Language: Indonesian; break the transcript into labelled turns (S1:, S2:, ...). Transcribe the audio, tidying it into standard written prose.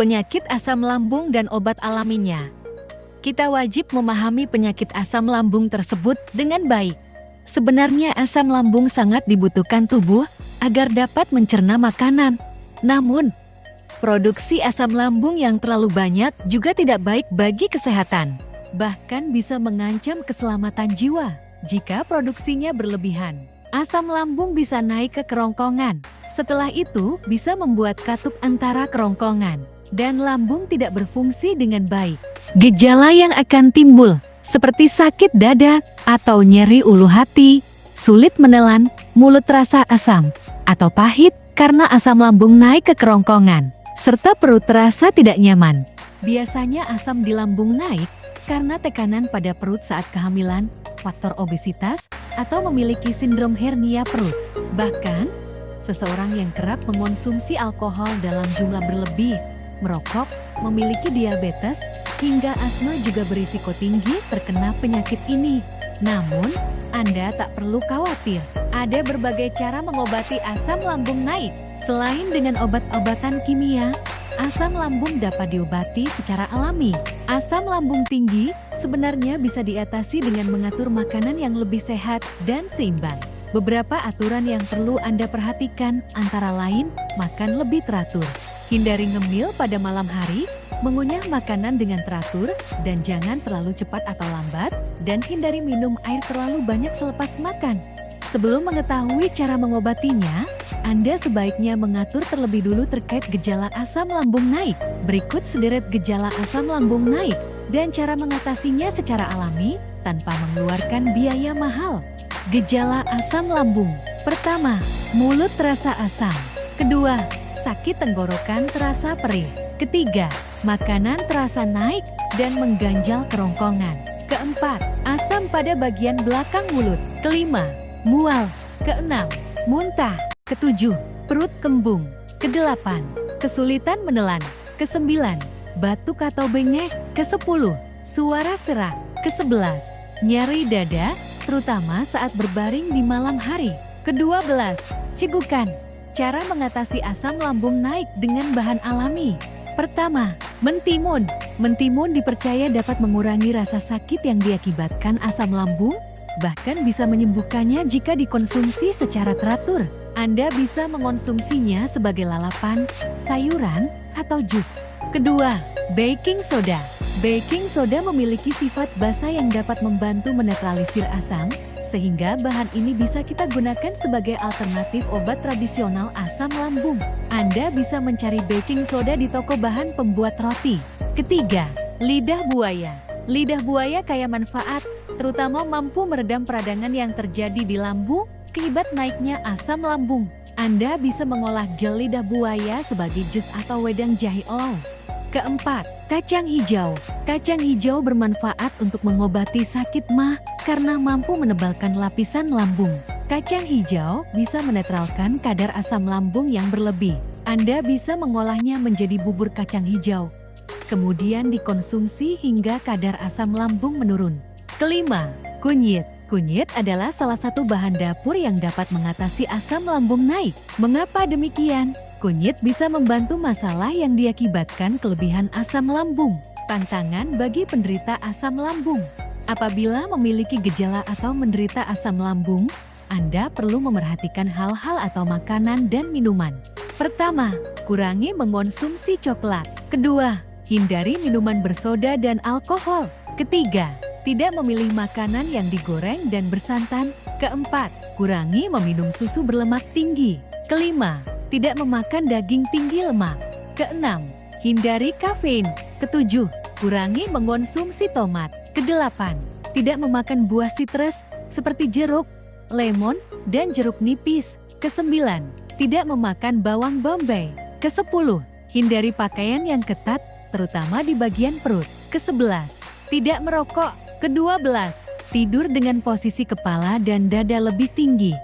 S1: Penyakit asam lambung dan obat alaminya. Kita wajib memahami penyakit asam lambung tersebut dengan baik. Sebenarnya asam lambung sangat dibutuhkan tubuh agar dapat mencerna makanan. Namun, produksi asam lambung yang terlalu banyak juga tidak baik bagi kesehatan. Bahkan bisa mengancam keselamatan jiwa jika produksinya berlebihan. Asam lambung bisa naik ke kerongkongan. Setelah itu, bisa membuat katup antara kerongkongan dan lambung tidak berfungsi dengan baik. Gejala yang akan timbul seperti sakit dada atau nyeri ulu hati, sulit menelan, mulut terasa asam atau pahit karena asam lambung naik ke kerongkongan, serta perut terasa tidak nyaman. Biasanya asam di lambung naik karena tekanan pada perut saat kehamilan, faktor obesitas, atau memiliki sindrom hernia perut. Bahkan, seseorang yang kerap mengonsumsi alkohol dalam jumlah berlebih, merokok, memiliki diabetes, hingga asma juga berisiko tinggi terkena penyakit ini. Namun, Anda tak perlu khawatir. Ada berbagai cara mengobati asam lambung naik. Selain dengan obat-obatan kimia, asam lambung dapat diobati secara alami. Asam lambung tinggi sebenarnya bisa diatasi dengan mengatur makanan yang lebih sehat dan seimbang. Beberapa aturan yang perlu Anda perhatikan antara lain, makan lebih teratur. Hindari ngemil pada malam hari, mengunyah makanan dengan teratur, dan jangan terlalu cepat atau lambat, dan hindari minum air terlalu banyak selepas makan. Sebelum mengetahui cara mengobatinya, Anda sebaiknya mengatur terlebih dulu terkait gejala asam lambung naik. Berikut sederet gejala asam lambung naik, dan cara mengatasinya secara alami, tanpa mengeluarkan biaya mahal. Gejala asam lambung. Pertama, mulut terasa asam. Kedua, sakit tenggorokan terasa perih. Ketiga, makanan terasa naik dan mengganjal kerongkongan. Keempat, asam pada bagian belakang mulut. Kelima, mual. Keenam, muntah. Ketujuh, perut kembung. Kedelapan, kesulitan menelan. Kesembilan, batuk atau bengek. Kesepuluh, suara serak. Kesebelas, nyeri dada, terutama saat berbaring di malam hari. Kedua belas, cegukan. Cara mengatasi asam lambung naik dengan bahan alami. Pertama, mentimun. Mentimun dipercaya dapat mengurangi rasa sakit yang diakibatkan asam lambung, bahkan bisa menyembuhkannya jika dikonsumsi secara teratur. Anda bisa mengonsumsinya sebagai lalapan, sayuran, atau jus. Kedua, baking soda. Baking soda memiliki sifat basa yang dapat membantu menetralisir asam, sehingga bahan ini bisa kita gunakan sebagai alternatif obat tradisional asam lambung. Anda bisa mencari baking soda di toko bahan pembuat roti. Ketiga, lidah buaya. Lidah buaya kaya manfaat, terutama mampu meredam peradangan yang terjadi di lambung akibat naiknya asam lambung. Anda bisa mengolah gel lidah buaya sebagai jus atau wedang jahe olau. Keempat, kacang hijau. Kacang hijau bermanfaat untuk mengobati sakit MAH karena mampu menebalkan lapisan lambung. Kacang hijau bisa menetralkan kadar asam lambung yang berlebih. Anda bisa mengolahnya menjadi bubur kacang hijau, kemudian dikonsumsi hingga kadar asam lambung menurun. Kelima, kunyit. Kunyit adalah salah satu bahan dapur yang dapat mengatasi asam lambung naik. Mengapa demikian? Kunyit bisa membantu masalah yang diakibatkan kelebihan asam lambung. Tantangan bagi penderita asam lambung. Apabila memiliki gejala atau menderita asam lambung, Anda perlu memerhatikan hal-hal atau makanan dan minuman. Pertama, kurangi mengonsumsi coklat. Kedua, hindari minuman bersoda dan alkohol. Ketiga, tidak memilih makanan yang digoreng dan bersantan. Keempat, kurangi meminum susu berlemak tinggi. Kelima, tidak memakan daging tinggi lemak. Keenam, hindari kafein. Ketujuh, kurangi mengonsumsi tomat. Kedelapan, tidak memakan buah sitrus seperti jeruk, lemon, dan jeruk nipis. Kesembilan, tidak memakan bawang bombay. Kesepuluh, hindari pakaian yang ketat, terutama di bagian perut. Kesebelas, tidak merokok. Kedua belas, tidur dengan posisi kepala dan dada lebih tinggi.